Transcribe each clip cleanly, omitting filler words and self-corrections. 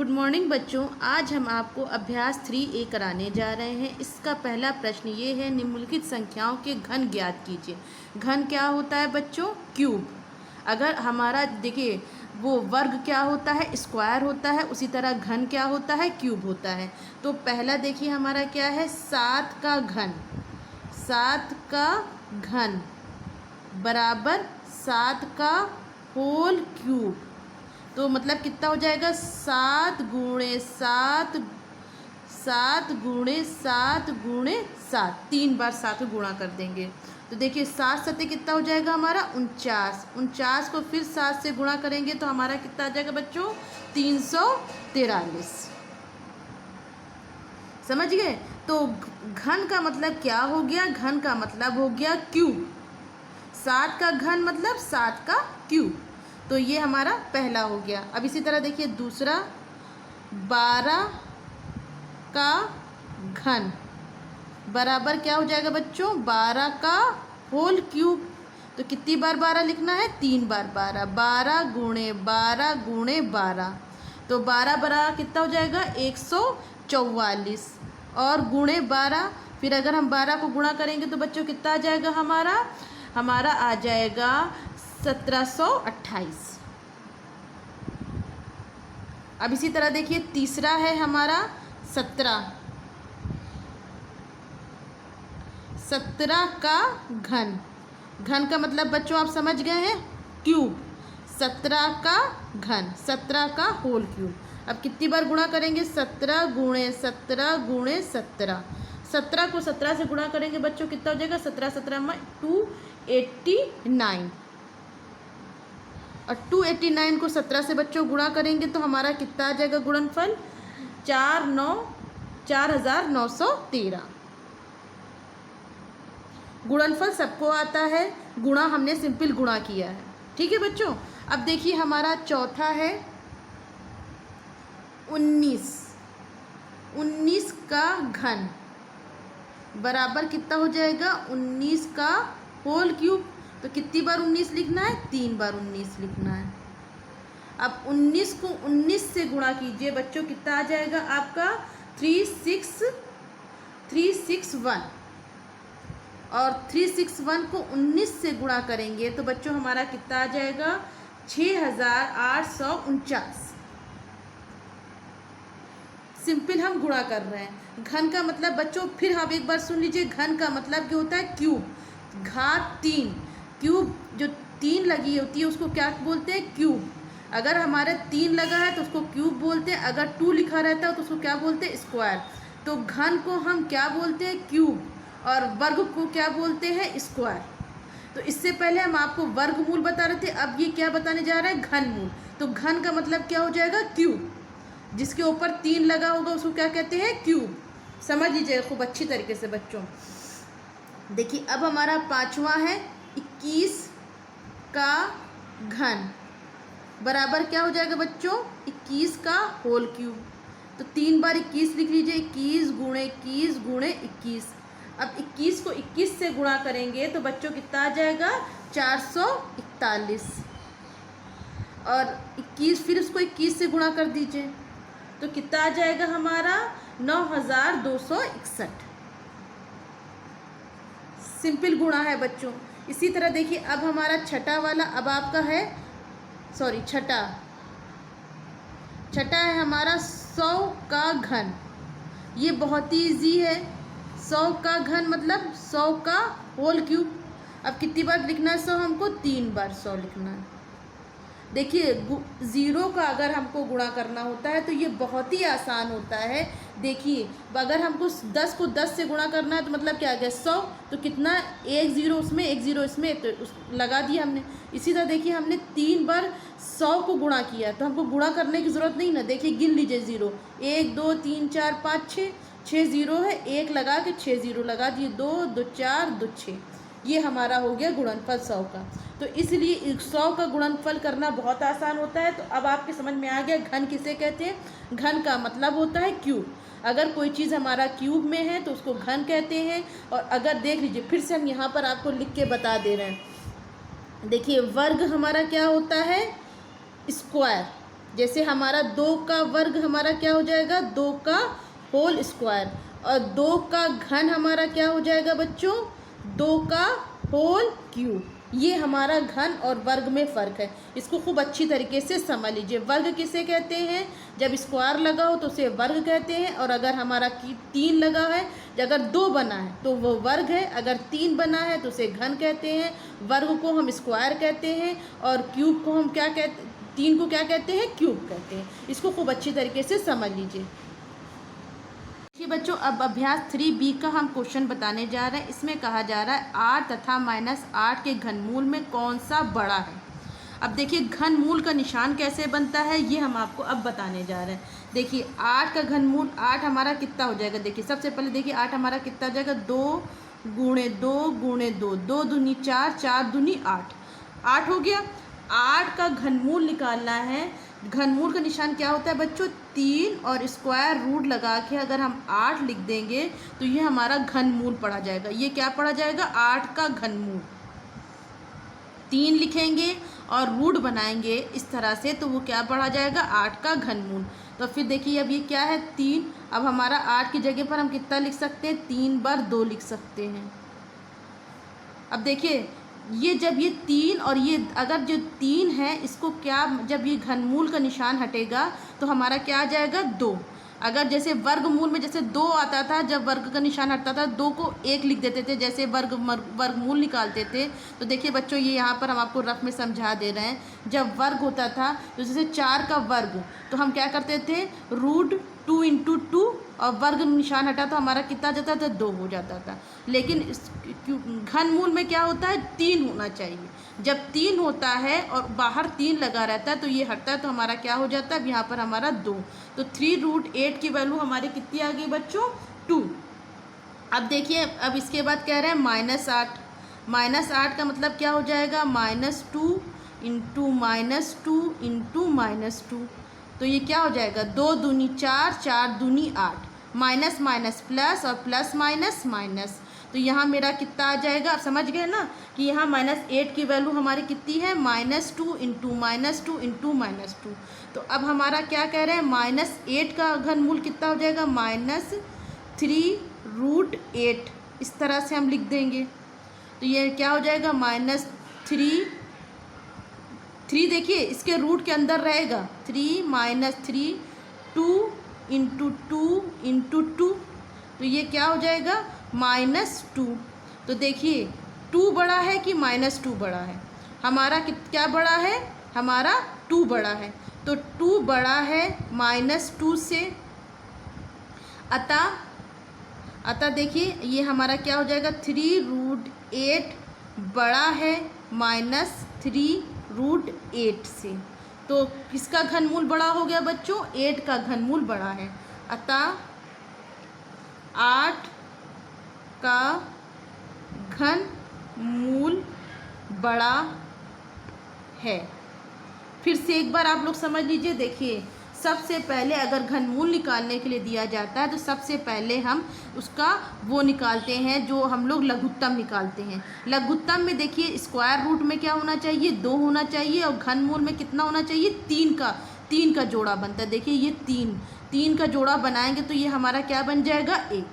Good morning बच्चों। आज हम आपको अभ्यास 3A कराने जा रहे हैं। इसका पहला प्रश्न ये है, निम्नलिखित संख्याओं के घन ज्ञात कीजिए। घन क्या होता है बच्चों? क्यूब। अगर हमारा देखिए वो वर्ग क्या होता है? स्क्वायर होता है। उसी तरह घन क्या होता है? क्यूब होता है। तो पहला देखिए हमारा क्या है, 7 का घन। 7 का घन बराबर 7 का होल क्यूब। तो मतलब कितना हो जाएगा? 7 गुणे 7, 7 गुणे 7 गुणे 7, 3 बार 7 को गुणा कर देंगे। तो देखिए 7 सत्ते कितना हो जाएगा हमारा? 49। 49 को फिर 7 से गुणा करेंगे तो हमारा कितना आ जाएगा बच्चों? 343। समझ गए? तो घन का मतलब क्या हो गया? घन का मतलब हो गया क्यूब। 7 का घन मतलब 7 का क्यूब। तो ये हमारा पहला हो गया। अब इसी तरह देखिए दूसरा, 12 का घन बराबर क्या हो जाएगा बच्चों? 12 का होल क्यूब। तो कितनी बार 12 लिखना है? 3 बार 12। 12 गुणे 12 गुणे 12, तो 12 बराबर कितना हो जाएगा? 144। और गुणे 12, फिर अगर हम 12 को गुणा करेंगे तो बच्चों कितना आ जाएगा हमारा? हमारा आ जाएगा 1728। अब इसी तरह देखिए तीसरा है हमारा 17। 17 का घन। घन का मतलब बच्चों आप समझ गए हैं, क्यूब। 17 का घन, 17 का होल क्यूब। अब कितनी बार गुणा करेंगे? 17 गुणे 17 गुणे 17। 17 को 17 से गुणा करेंगे बच्चों कितना हो जाएगा? 17 17 में 289। और 289 को 17 से बच्चों गुणा करेंगे तो हमारा कितना आ जाएगा गुणनफल? 4913। गुणनफल सबको आता है, गुणा हमने सिंपल गुणा किया है। ठीक है बच्चों। अब देखिए हमारा चौथा है 19। 19 का घन बराबर कितना हो जाएगा? 19 का होल क्यूब। तो कितनी बार 19 लिखना है? 3 बार 19 लिखना है। अब 19 को 19 से गुणा कीजिए बच्चों, कितना आ जाएगा आपका? 361। और 361 को 19 से गुणा करेंगे तो बच्चों हमारा कितना आ जाएगा? 6849। सिंपल हम गुणा कर रहे हैं। घन का मतलब बच्चों फिर हम एक बार सुन लीजिए, घन का मतलब क्या होता है? क्यूब। घात 3, क्यूब जो 3 लगी होती है उसको क्या बोलते हैं? क्यूब। अगर हमारे 3 लगा है तो उसको क्यूब बोलते हैं। अगर 2 लिखा रहता है तो उसको क्या बोलते हैं? स्क्वायर। तो घन को हम क्या बोलते हैं? क्यूब। और वर्ग को क्या बोलते हैं? स्क्वायर। तो इससे पहले हम आपको वर्गमूल बता रहे थे, अब ये क्या बताने जा रहे हैं? घनमूल। तो घन का मतलब क्या हो जाएगा? क्यूब। जिसके ऊपर 3 लगा होगा उसको क्या कहते हैं? क्यूब। समझ लीजिए खूब अच्छी तरीके से बच्चों। देखिए अब हमारा पांचवा है 21 का घन बराबर क्या हो जाएगा बच्चों? 21 का होल क्यूब। तो 3 बार 21 लिख लीजिए, 21 गुणे 21 गुणे 21। अब 21 को 21 से गुणा करेंगे तो बच्चों कितना आ जाएगा? 441। और 21 फिर उसको 21 से गुणा कर दीजिए तो कितना आ जाएगा हमारा? 9261। सिंपल गुणा है बच्चों। इसी तरह देखिए अब हमारा छठा वाला, अब आपका है छठा है हमारा 100 का घन। ये बहुत ही ईजी है। 100 का घन मतलब 100 का होल क्यूब। अब कितनी बार लिखना है 100 हमको? 3 बार 100 लिखना है। देखिए 0 का अगर हमको गुणा करना होता है तो ये बहुत ही आसान होता है। देखिए अगर हमको 10 को 10 से गुणा करना है तो मतलब क्या आ गया? 100। तो कितना? 1 0 उसमें, 1 0 इसमें, तो लगा दिया हमने। इसी तरह देखिए हमने 3 बार 100 को गुणा किया तो हमको गुणा करने की ज़रूरत नहीं ना। देखिए गिन लीजिए 0, 1 2 3 4 5 6, 6 0 है, 1 लगा के 6 0 लगा दिए, 2 2 4 2 6। ये हमारा हो गया गुणनफल 100 का। तो इसलिए 100 का गुणनफल करना बहुत आसान होता है। तो अब आपके समझ में आ गया घन किसे कहते हैं। घन का मतलब होता है क्यूब। अगर कोई चीज़ हमारा क्यूब में है तो उसको घन कहते हैं। और अगर देख लीजिए फिर से हम यहाँ पर आपको लिख के बता दे रहे हैं। देखिए वर्ग हमारा क्या होता है? स्क्वायर। जैसे हमारा 2 का वर्ग हमारा क्या हो जाएगा, 2 का होल स्क्वायर, और 2 का घन हमारा क्या हो जाएगा बच्चों, 2 का होल क्यूब। ये हमारा घन और वर्ग में फ़र्क है, इसको खूब अच्छी तरीके से समझ लीजिए। वर्ग किसे कहते हैं, जब स्क्वायर लगा हो तो उसे वर्ग कहते हैं, और अगर हमारा 3 लगा है, अगर 2 बना है तो वो वर्ग है, अगर 3 बना है तो उसे घन कहते हैं, वर्ग को हम स्क्वायर कहते हैं, और क्यूब को हम क्या कहते, 3 को क्या कहते हैं, क्यूब कहते हैं। इसको खूब अच्छी तरीके से समझ लीजिए। देखिए बच्चों, अब अभ्यास 3B का हम क्वेश्चन बताने जा रहे हैं। इसमें कहा जा रहा है 8 तथा -8 के घनमूल में कौन सा बड़ा है। अब देखिए घनमूल का निशान कैसे बनता है, ये हम आपको अब बताने जा रहे हैं। देखिए 8 का घनमूल, 8 हमारा कितना हो जाएगा, देखिए सबसे पहले देखिए 8 हमारा कितना हो जाएगा, 2 गुणे 2 गुणे 2, 2 दूनी 4, 4 दूनी 8, 8 हो गया। 8 का घनमूल निकालना है। घनमूल का निशान क्या होता है बच्चों, 3 और स्क्वायर रूट लगा के अगर हम 8 लिख देंगे तो ये हमारा घनमूल पढ़ा जाएगा। ये क्या पढ़ा जाएगा, 8 का घनमूल। 3 लिखेंगे और रूट बनाएंगे इस तरह से, तो वो क्या पढ़ा जाएगा, 8 का घनमूल। तो फिर देखिए अब ये क्या है, 3। अब हमारा 8 की जगह पर हम कितना लिख सकते हैं, 3 बार 2 लिख सकते हैं। अब देखिए ये जब ये 3 और ये अगर जो 3 है इसको क्या, जब ये घनमूल का निशान हटेगा तो हमारा क्या आ जाएगा, 2। अगर जैसे वर्गमूल में जैसे 2 आता था, जब वर्ग का निशान हटता था 2 को 1 लिख देते थे, जैसे वर्गमूल निकालते थे। तो देखिए बच्चों ये यहाँ पर हम आपको रफ में समझा दे रहे हैं। जब वर्ग होता था तो जैसे 4 का वर्ग, तो हम क्या करते थे, √2 × 2, और वर्ग निशान हटा तो हमारा कितना जाता था, 2 हो जाता था। लेकिन घनमूल में क्या होता है, 3 होना चाहिए। जब 3 होता है और बाहर 3 लगा रहता है तो ये हटता है, तो हमारा क्या हो जाता है, अब यहाँ पर हमारा 2। तो 3√8 की वैल्यू हमारी कितनी आ गई बच्चों, 2। अब देखिए अब इसके बाद कह रहे हैं -8। -8 का मतलब क्या हो जाएगा, -2 × -2 × -2। तो ये क्या हो जाएगा, 2 दूनी 4, 4 दूनी 8, माइनस माइनस प्लस और प्लस माइनस माइनस। तो यहाँ मेरा कितना आ जाएगा, आप समझ गए ना कि यहाँ -8 की वैल्यू हमारी कितनी है, -2 × -2 × -2। तो अब हमारा क्या कह रहे हैं, -8 का घनमूल कितना हो जाएगा, -3√8। इस तरह से हम लिख देंगे। तो ये क्या हो जाएगा, -3 देखिए इसके रूट के अंदर रहेगा, 3 - 3, 2 × 2 × 2। तो ये क्या हो जाएगा, -2। तो देखिए 2 बड़ा है कि -2 बड़ा है, हमारा क्या बड़ा है, हमारा 2 बड़ा है। तो 2 बड़ा है -2 से, अतः देखिए ये हमारा क्या हो जाएगा, 3√8 बड़ा है -3√8 से। तो किसका घनमूल बड़ा हो गया बच्चों, 8 का घनमूल बड़ा है। अतः 8 का घनमूल बड़ा है। फिर से एक बार आप लोग समझ लीजिए। देखिए सबसे पहले अगर घनमूल निकालने के लिए दिया जाता है तो सबसे पहले हम उसका वो निकालते हैं, जो हम लोग लघुत्तम निकालते हैं। लघुत्तम में देखिए स्क्वायर रूट में क्या होना चाहिए, 2 होना चाहिए, और घनमूल में कितना होना चाहिए, 3 का जोड़ा बनता है। देखिए ये 3 का जोड़ा बनाएंगे तो ये हमारा क्या बन जाएगा, 1।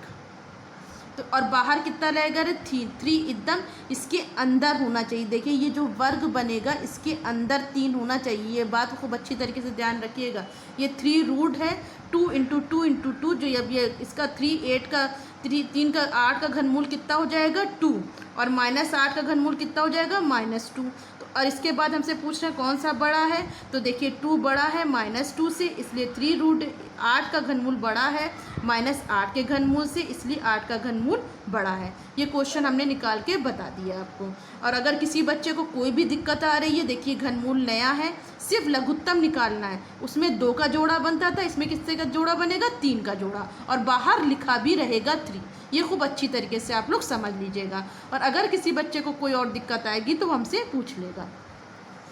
तो और बाहर कितना रहेगा, 3 एकदम इसके अंदर होना चाहिए। देखिए ये जो वर्ग बनेगा इसके अंदर 3 होना चाहिए, ये बात खूब अच्छी तरीके से ध्यान रखिएगा। ये 3 रूट है, 2 × 2 × 2, जो अब ये इसका 3 का 8 का घनमूल कितना हो जाएगा, 2, और -8 का घनमूल कितना हो जाएगा, -2। और इसके बाद हमसे पूछ रहे हैं कौन सा बड़ा है, तो देखिए 2 बड़ा है -2 से, इसलिए 3√8 का घनमूल बड़ा है -8 के घनमूल से, इसलिए 8 का घनमूल बड़ा है। ये क्वेश्चन हमने निकाल के बता दिया आपको। और अगर किसी बच्चे को कोई भी दिक्कत आ रही है, देखिए घनमूल नया है, सिर्फ लघुत्तम निकालना है। उसमें 2 का जोड़ा बनता था, इसमें किससे का जोड़ा बनेगा, 3 का जोड़ा, और बाहर लिखा भी रहेगा 3। ये खूब अच्छी तरीके से आप लोग समझ लीजिएगा। और अगर किसी बच्चे को कोई और दिक्कत आएगी तो हमसे पूछ लेगा।